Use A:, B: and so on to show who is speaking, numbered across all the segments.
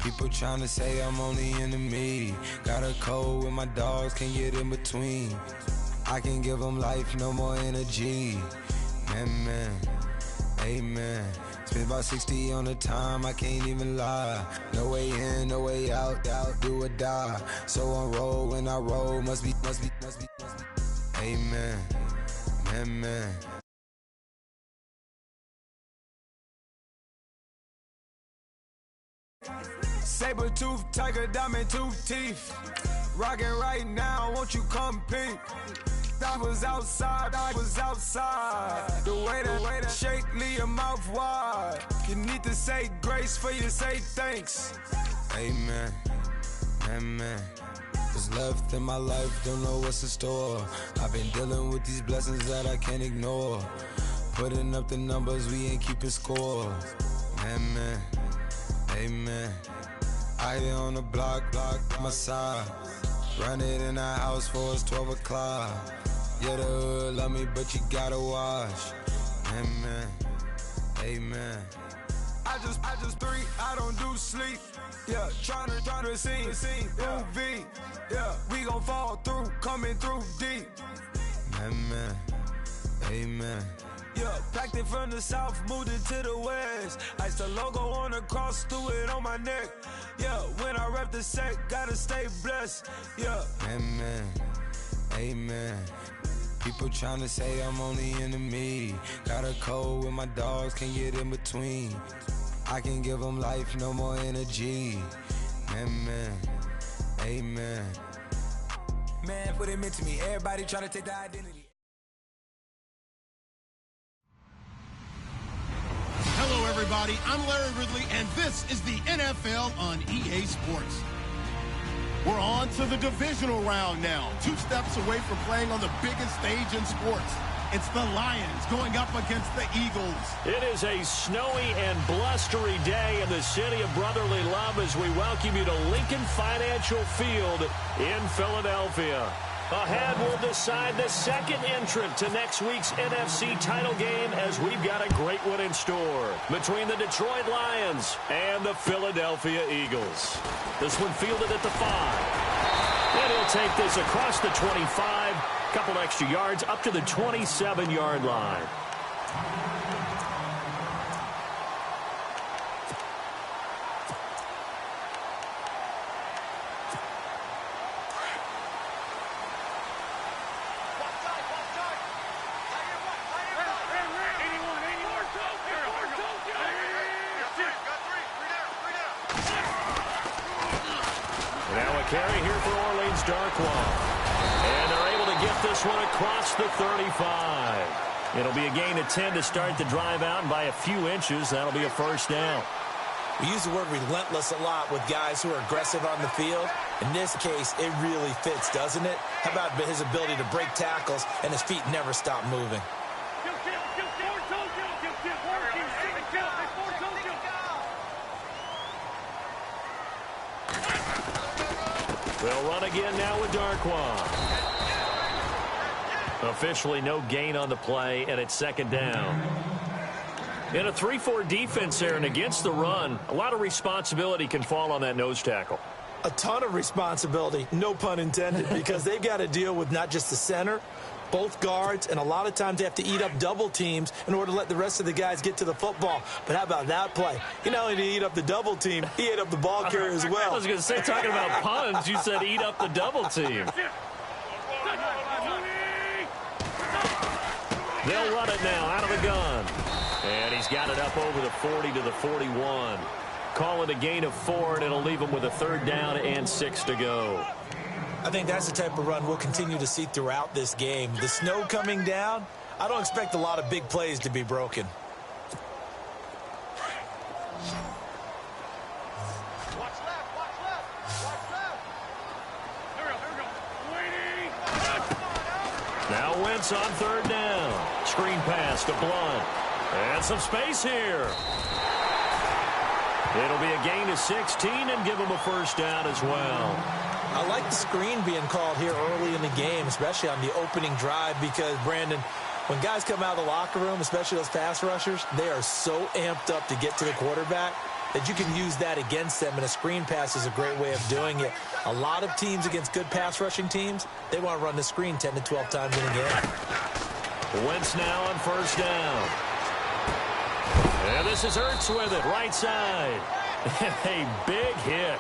A: People tryna say I'm only in the me. Got a code with my dogs, can't get in between. I can give them life, no more energy. Man, amen. Spent about 60 on the time, I can't even lie. No way in, no way out, do or die. So on roll, when I roll, must be. Amen, man. Saber tooth, tiger, diamond tooth teeth. Rockin' right now, won't you come peep? I was outside. The way that shake, leave your mouth wide. You need to say grace for you to say thanks. Amen, what's left in my life, don't know what's in store. I've been dealing with these blessings that I can't ignore. Putting up the numbers, we ain't keeping score. Amen. I here on the block, my side. Run it in the house for us 12 o'clock. Yeah, the hood love me, but you gotta watch. Amen. I just three, I don't do sleep. Yeah, tryna see, movie. Yeah, we gon' fall through, coming through deep. Amen. Yeah, packed it from the south, moved it to the west. Iced the logo on the cross, threw it on my neck. Yeah, when I rep the set, gotta stay blessed. Yeah. Amen. People tryna say I'm only in the me. Got a code with my dogs, can't get in between. I can give them life, no more energy. Amen. Man, what it meant to me, everybody try to take the identity.
B: Hello, everybody. I'm Larry Ridley, and this is the NFL on EA Sports. We're on to the divisional round now. 2 steps away from playing on the biggest stage in sports. It's the Lions going up against the Eagles.
C: It is a snowy and blustery day in the city of brotherly love as we welcome you to Lincoln Financial Field in Philadelphia. Ahead, we'll decide the second entrant to next week's NFC title game as we've got a great one in store between the Detroit Lions and the Philadelphia Eagles. This one fielded at the 5. And he'll take this across the 25, couple extra yards up to the 27-yard line.
D: Carry here for Orleans Darkwa. And they're able to get this one across the 35. It'll be a gain of 10 to start the drive out, and by a few inches, that'll be a first down.
E: We use the word relentless a lot with guys who are aggressive on the field. In this case, it really fits, doesn't it? How about his ability to break tackles and his feet never stop moving?
D: They'll run again now with Darkwa. Officially no gain on the play, and it's second down. In a 3-4 defense there, and against the run, a lot of responsibility can fall on that nose tackle.
E: A ton of responsibility, no pun intended, because they've got to deal with not just the center, both guards, and a lot of times they have to eat up double teams in order to let the rest of the guys get to the football. But how about that play? He not only did he eat up the double team, he ate up the ball carrier as well.
D: I was going to say, talking about puns, you said eat up the double team. They'll run it now out of the gun. And he's got it up over the 40 to the 41. Call it a gain of 4, and it'll leave him with a third down and 6 to go.
E: I think that's the type of run we'll continue to see throughout this game. The snow coming down, I don't expect a lot of big plays to be broken.
F: Watch left. Here we go.
D: Now Wentz on third down. Screen pass to Blunt. And some space here. It'll be a gain of 16 and give him a first down as well.
E: I like the screen being called here early in the game, especially on the opening drive, because, Brandon, when guys come out of the locker room, especially those pass rushers, they are so amped up to get to the quarterback. that you can use that against them, and a screen pass is a great way of doing it. A lot of teams against good pass rushing teams, they want to run the screen 10 to 12 times in a game.
D: Wentz now on first down. And this is Ertz with it, right side. A big hit.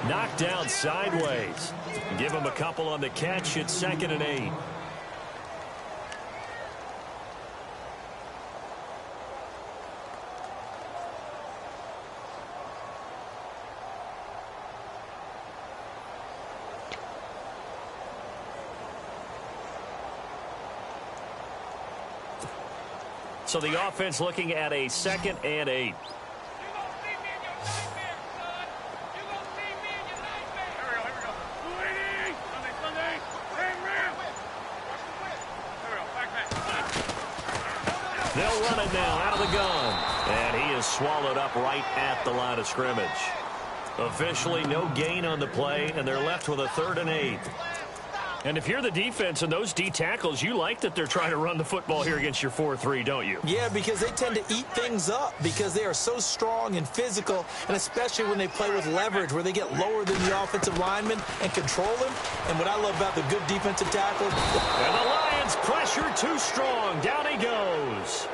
D: Knocked down sideways. Give him a couple on the catch. It's 2nd and 8. So the offense looking at a 2nd and 8. They'll run it now out of the gun. And he is swallowed up right at the line of scrimmage. Officially no gain on the play, and they're left with a 3rd and 8. And if you're the defense and those D tackles, you like that they're trying to run the football here against your 4-3, don't you?
E: Yeah, because they tend to eat things up because they are so strong and physical, and especially when they play with leverage where they get lower than the offensive lineman and control him. And what I love about the good defensive tackle.
D: And the Lions pressure too strong. Down he goes.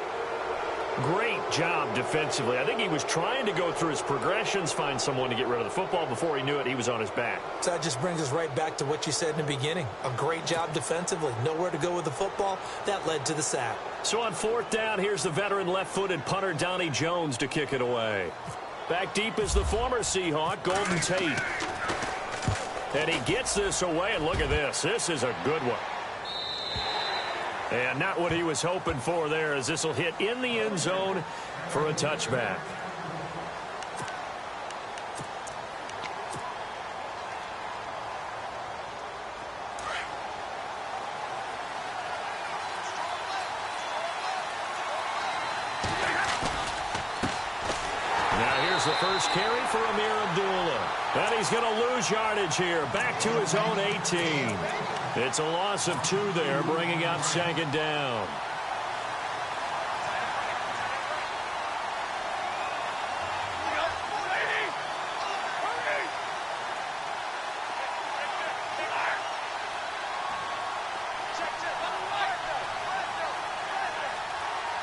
D: Great job defensively. I think he was trying to go through his progressions, find someone to get rid of the football. Before he knew it, he was on his back.
E: So that just brings us right back to what you said in the beginning. A great job defensively. Nowhere to go with the football. That led to the sack.
D: So on 4th down, here's the veteran left-footed punter Donnie Jones to kick it away. Back deep is the former Seahawk, Golden Tate. And he gets this away, and look at this. This is a good one. And not what he was hoping for there, as this will hit in the end zone for a touchback. Now here's the first carry for Amir Abdullah. And he's going to lose yardage here, back to his own 18. It's a loss of 2 there, bringing up 2nd down.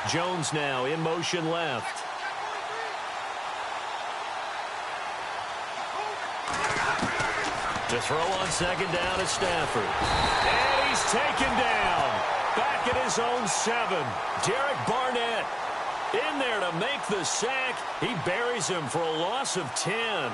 D: Jones now in motion left. To throw on 2nd down is Stafford. And he's taken down. Back at his own 7. Derek Barnett in there to make the sack. He buries him for a loss of 10.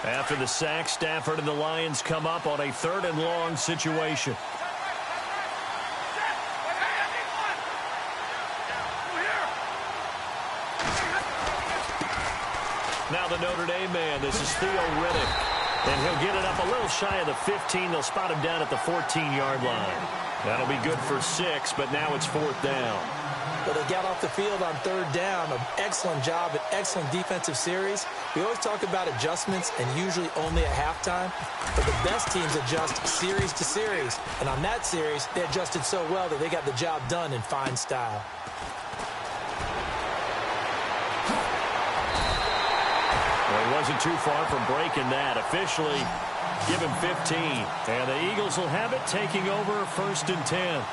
D: After the sack, Stafford and the Lions come up on a 3rd and long situation. Now the Notre Dame man, this is Theo Riddick. And he'll get it up a little shy of the 15. They'll spot him down at the 14-yard line. That'll be good for 6, but now it's 4th down.
E: Well, they got off the field on 3rd down. An excellent job, an excellent defensive series. We always talk about adjustments, and usually only at halftime. But the best teams adjust series to series. And on that series, they adjusted so well that they got the job done in fine style.
D: Well, he wasn't too far from breaking that. Officially, give him 15. And the Eagles will have it, taking over 1st and 10.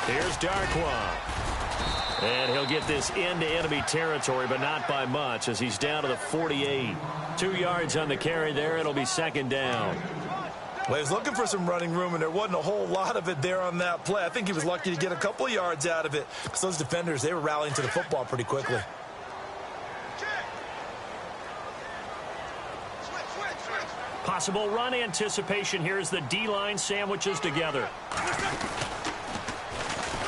D: Here's Darkwa. And he'll get this into enemy territory, but not by much, as he's down to the 48. 2 yards on the carry there. It'll be 2nd down.
E: Well, he was looking for some running room, and there wasn't a whole lot of it there on that play. I think he was lucky to get a couple of yards out of it, because those defenders, they were rallying to the football pretty quickly.
D: Possible run anticipation here as the D-line sandwiches together.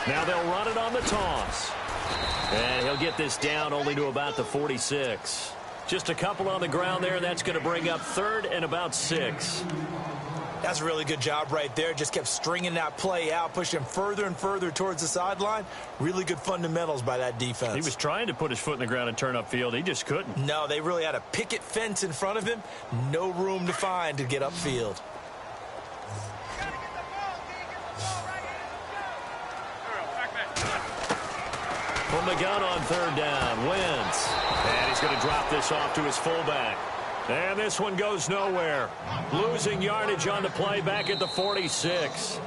D: Now they'll run it on the toss. And he'll get this down only to about the 46. Just a couple on the ground there. That's going to bring up 3rd and about 6.
E: That's a really good job right there. Just kept stringing that play out, pushing him further and further towards the sideline. Really good fundamentals by that defense.
D: He was trying to put his foot in the ground and turn upfield. He just couldn't.
E: No, they really had a picket fence in front of him. No room to find to get upfield.
D: From the gun on 3rd down, Wentz. And he's going to drop this off to his fullback. And this one goes nowhere. Losing yardage on the play back at the 46.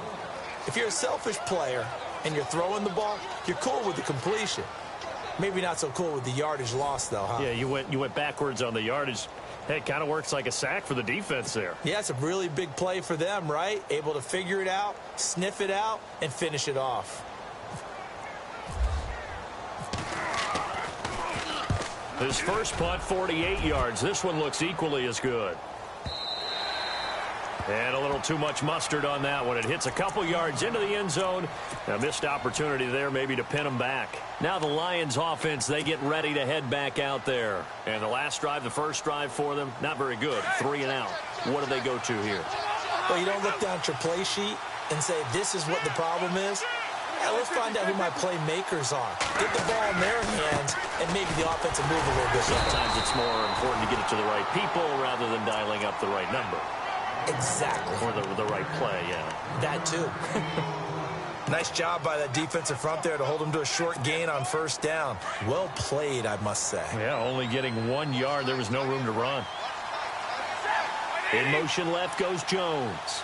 E: If you're a selfish player and you're throwing the ball, you're cool with the completion. Maybe not so cool with the yardage loss, though, huh?
D: Yeah, you went backwards on the yardage. Hey, it kind of works like a sack for the defense there.
E: Yeah, it's a really big play for them, right? Able to figure it out, sniff it out, and finish it off.
D: His first punt, 48 yards. This one looks equally as good. And a little too much mustard on that one. It hits a couple yards into the end zone. A missed opportunity there maybe to pin him back. Now the Lions offense, they get ready to head back out there. And the last drive, the first drive for them, not very good. 3 and out. What do they go to here?
E: Well, you don't look down at your play sheet and say, this is what the problem is. Yeah, let's find out who my playmakers are. Get the ball in their hands, and maybe the offense will move a little bit.
D: Sometimes it's more important to get it to the right people rather than dialing up the right number.
E: Exactly.
D: Or the right play, yeah.
E: That too. Nice job by that defensive front there to hold him to a short gain on 1st down. Well played, I must say.
D: Yeah, only getting 1 yard. There was no room to run. In motion left goes Jones.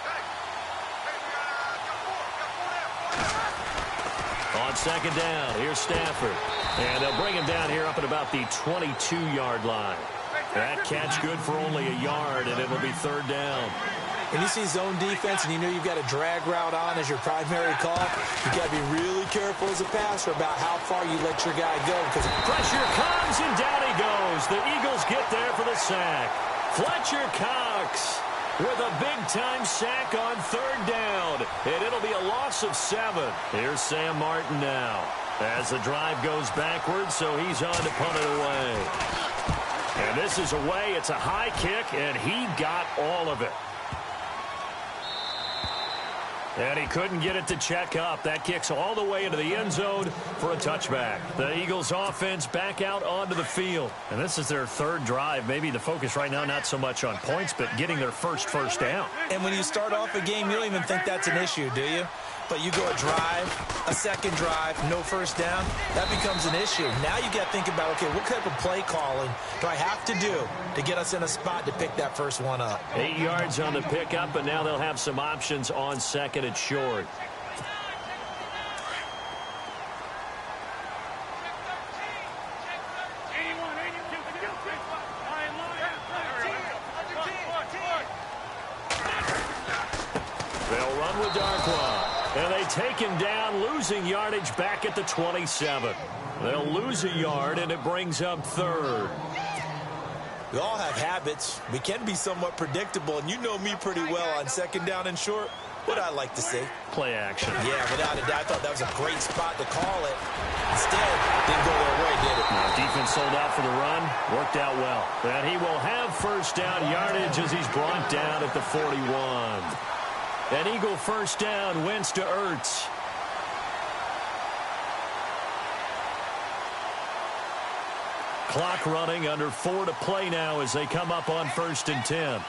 D: On 2nd down, here's Stafford. And they'll bring him down here up at about the 22-yard line. That catch good for only a yard, and it'll be 3rd down.
E: When you see zone defense and you know you've got a drag route on as your primary call, you've got to be really careful as a passer about how far you let your guy go. Because
D: pressure comes, and down he goes. The Eagles get there for the sack. Fletcher Cox with a big-time sack on 3rd down. And it'll be a loss of 7. Here's Sam Martin now. As the drive goes backwards, so he's on to punt it away. And this is away. It's a high kick, and he got all of it. And he couldn't get it to check up. That kicks all the way into the end zone for a touchback. The Eagles offense back out onto the field. And this is their 3rd drive. Maybe the focus right now not so much on points, but getting their first down.
E: And when you start off a game, you don't even think that's an issue, do you? But you go a drive, a 2nd drive, no 1st down, that becomes an issue. Now you got to think about, okay, what type of play calling do I have to do to get us in a spot to pick that first one up?
D: 8 yards on the pickup, and now they'll have some options on 2nd and short. They'll run with Darkwa. And they take him down, losing yardage back at the 27. They'll lose a yard, and it brings up 3rd.
E: We all have habits. We can be somewhat predictable, and you know me pretty well on 2nd down and short. What I like to see.
D: Play action.
E: Yeah, without a doubt. I thought that was a great spot to call it. Instead, didn't go their way, did it?
D: Now, defense sold out for the run. Worked out well. And he will have 1st down yardage as he's brought down at the 41. An Eagle 1st down, Wentz to Ertz. Clock running, under 4 to play now as they come up on 1st and 10.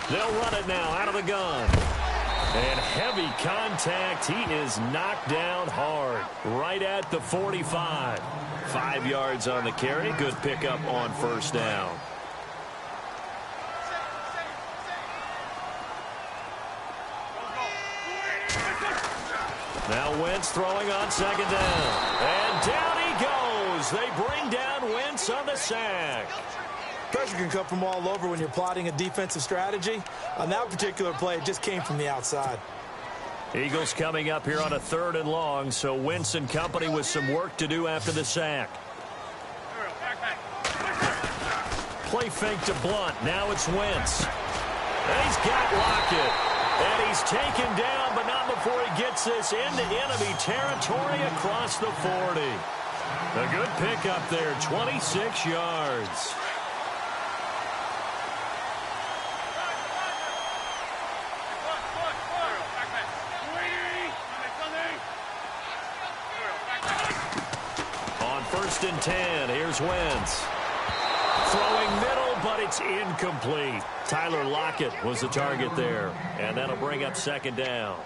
D: They'll run it now out of the gun. And heavy contact. He is knocked down hard right at the 45. 5 yards on the carry. Good pickup on 1st down. Now Wentz throwing on 2nd down. And down he goes. They bring down Wentz on the sack.
E: Pressure can come from all over when you're plotting a defensive strategy. On that particular play, it just came from the outside.
D: Eagles coming up here on a 3rd and long, so Wentz and company with some work to do after the sack. Play fake to Blunt. Now it's Wentz. And he's got Lockett.
C: And he's taken down, but not before he gets this into enemy territory across the 40. A good pickup there, 26 yards. On 1st and 10, here's Wentz. Throwing middle, but it's incomplete. Tyler Lockett was the target there, and that'll bring up 2nd down.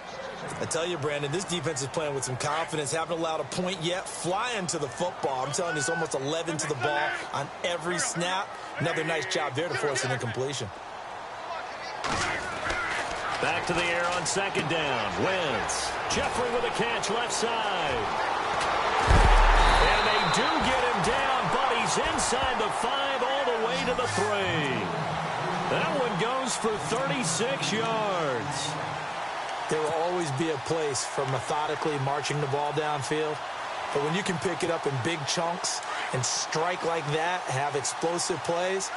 E: I tell you, Brandon, this defense is playing with some confidence. Haven't allowed a point yet. Flying to the football. I'm telling you, it's almost 11 to the ball on every snap. Another nice job there to force an incompletion.
C: Back to the air on 2nd down. Wentz. Jeffrey with a catch left side. And they do get him down, but he's inside the 5 all the way to the 3. That one goes for 36 yards.
E: There will always be a place for methodically marching the ball downfield. But when you can pick it up in big chunks and strike like that, have explosive plays,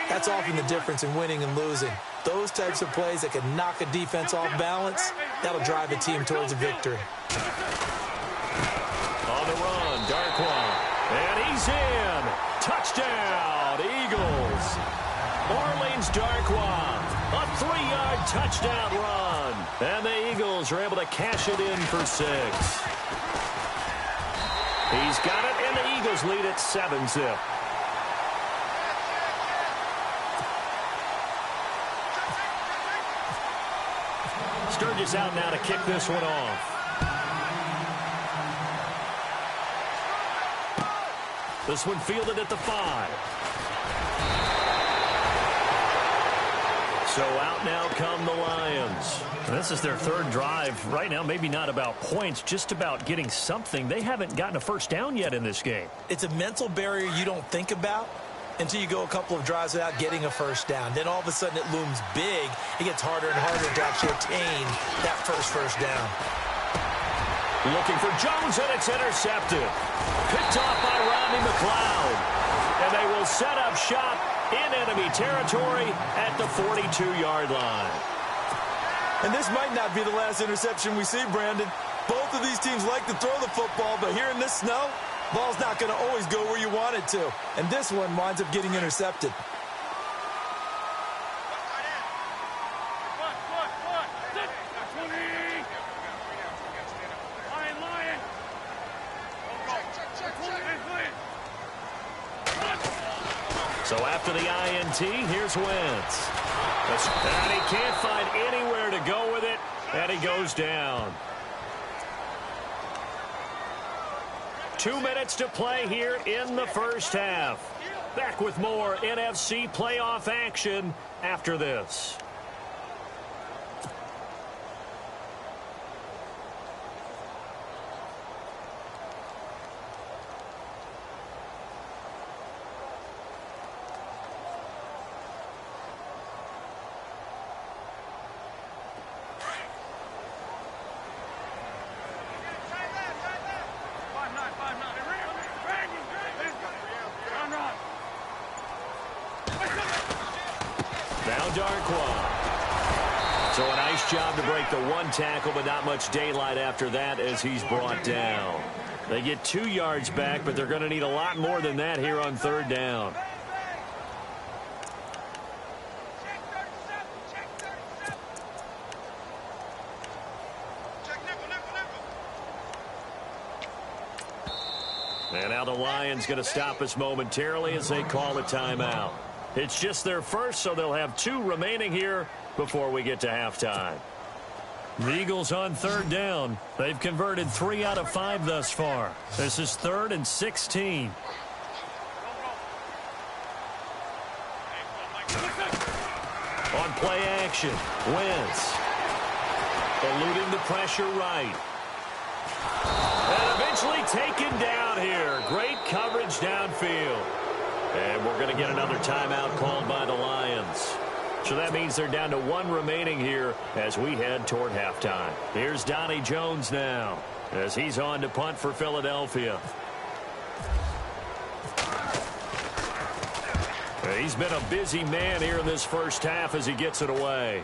E: that's often the difference in winning and losing. Those types of plays that can knock a defense off balance, that'll drive a team towards a victory.
C: On the run, Darkwa. And he's in. Touchdown, Eagles. Orleans Darkwa. A 3-yard touchdown run. And the Eagles are able to cash it in for 6. He's got it, and the Eagles lead at 7-zip. Sturgis out now to kick this one off. This one fielded at the 5. So out now come the Lions. This is their 3rd drive. Right now, maybe not about points, just about getting something. They haven't gotten a first down yet in this game.
E: It's a mental barrier you don't think about until you go a couple of drives without getting a first down. Then all of a sudden it looms big. It gets harder and harder to actually attain that first down.
C: Looking for Jones, and it's intercepted. Picked off by Rodney McLeod. And they will set up shop in enemy territory at the 42-yard line.
E: And this might not be the last interception we see, Brandon. Both of these teams like to throw the football, but here in this snow, ball's not going to always go where you want it to. And this one winds up getting intercepted.
C: So after the INT, here's Wentz. And he can't find anywhere to go with it, and he goes down. 2 minutes to play here in the first half. Back with more NFC playoff action after this. So a nice job to break the 1 tackle, but not much daylight after that as he's brought down. They get 2 yards back, but they're going to need a lot more than that here on 3rd down. And now the Lions going to stop us momentarily as they call a timeout. It's just their first, so they'll have 2 remaining here before we get to halftime. The Eagles on 3rd down. They've converted 3 out of 5 thus far. This is 3rd and 16. On play action, Wentz. Eluding the pressure right. And eventually taken down here. Great coverage downfield. And we're going to get another timeout called by the Lions. So that means they're down to 1 remaining here as we head toward halftime. Here's Donnie Jones now as he's on to punt for Philadelphia. He's been a busy man here in this first half as he gets it away.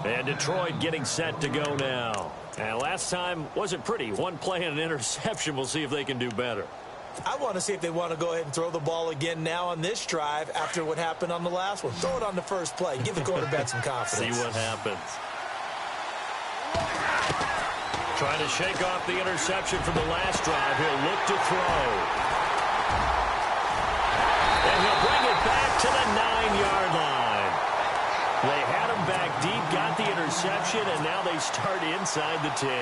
C: And Detroit getting set to go now. And last time wasn't pretty. One play and an interception. We'll see if they can do better.
E: I want to see if they want to go ahead and throw the ball again now on this drive after what happened on the last one. Throw it on the first play. Give the quarterback some confidence.
C: See what happens. Trying to shake off the interception from the last drive. He'll look to throw. And he'll bring it back to the 9-yard line. They had him back deep, got the interception, and now they start inside the 10.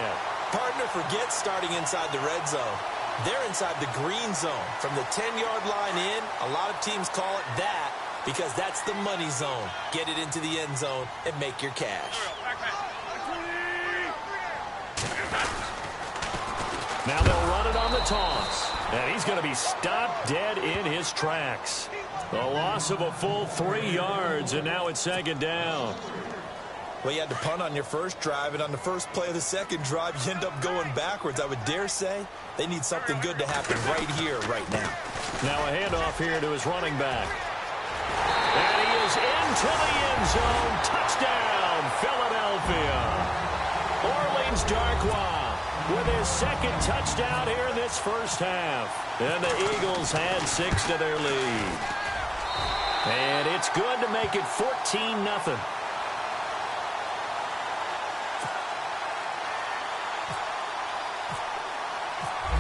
E: Partner forgets starting inside the red zone. They're inside the green zone. From the 10-yard line in, a lot of teams call it that because that's the money zone. Get it into the end zone and make your cash.
C: Now they'll run it on the toss. And he's going to be stopped dead in his tracks. A loss of a full 3 yards, and now it's second down.
E: Well, you had to punt on your first drive, and on the first play of the second drive, you end up going backwards. I would dare say they need something good to happen right here, right now.
C: Now a handoff here to his running back. And he is into the end zone. Touchdown, Philadelphia. Orleans Darkwa with his second touchdown here in this first half. And the Eagles had 6 to their lead. And it's good to make it 14-0.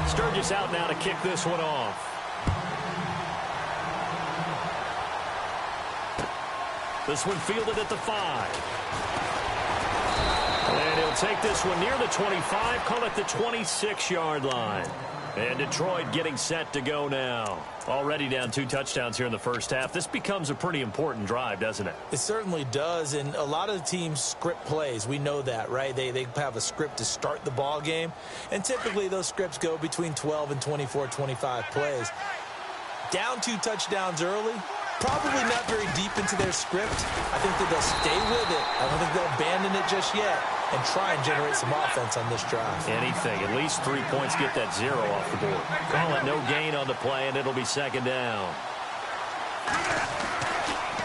C: Sturgis out now to kick this one off. This one fielded at the 5. And he'll take this one near the 25, call it the 26-yard line. And Detroit getting set to go now. Already down 2 touchdowns here in the first half. This becomes a pretty important drive, doesn't it?
E: It certainly does, and a lot of the teams script plays. We know that, right? They have a script to start the ball game, and typically those scripts go between 12 and 24, 25 plays. Down 2 touchdowns early, probably not very deep into their script. I think that they'll stay with it. I don't think they'll abandon it just yet and try and generate some offense on this drive.
C: Anything. At least 3 points, get that 0 off the board. Call it no gain on the play, and it'll be second down.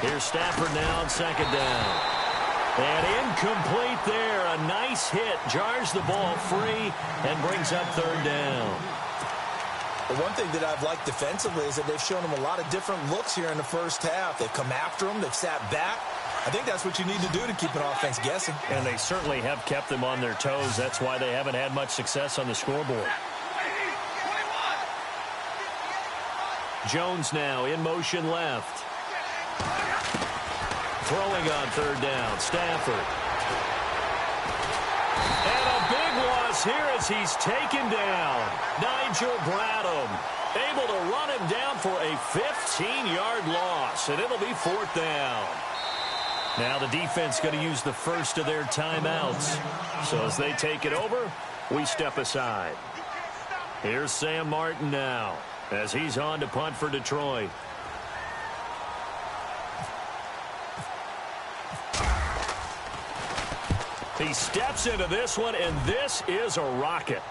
C: Here's Stafford now on second down. And incomplete there. A nice hit. Jars the ball free and brings up third down.
E: The one thing that I've liked defensively is that they've shown them a lot of different looks here in the first half. They've come after them. They've sat back. I think that's what you need to do to keep an offense guessing.
C: And they certainly have kept them on their toes. That's why they haven't had much success on the scoreboard. Jones now in motion left. Throwing on third down, Stafford. And a big loss here as he's taken down. Nigel Bradham able to run him down for a 15-yard loss, and it'll be fourth down. Now the defense going to use the first of their timeouts. So as they take it over, we step aside. Here's Sam Martin now as he's on to punt for Detroit. He steps into this one, and this is a rocket.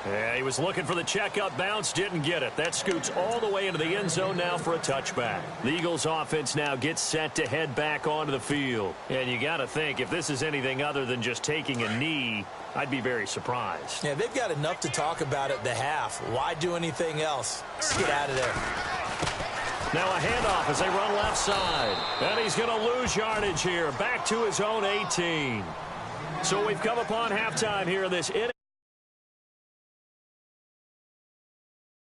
C: Yeah, he was looking for the checkup bounce, didn't get it. That scoots all the way into the end zone now for a touchback. The Eagles offense now gets set to head back onto the field. And you got to think, if this is anything other than just taking a knee, I'd be very surprised.
E: Yeah, they've got enough to talk about at the half. Why do anything else? Let's get out of there.
C: Now a handoff as they run left side. And he's going to lose yardage here. Back to his own 18. So we've come upon halftime here in this inning.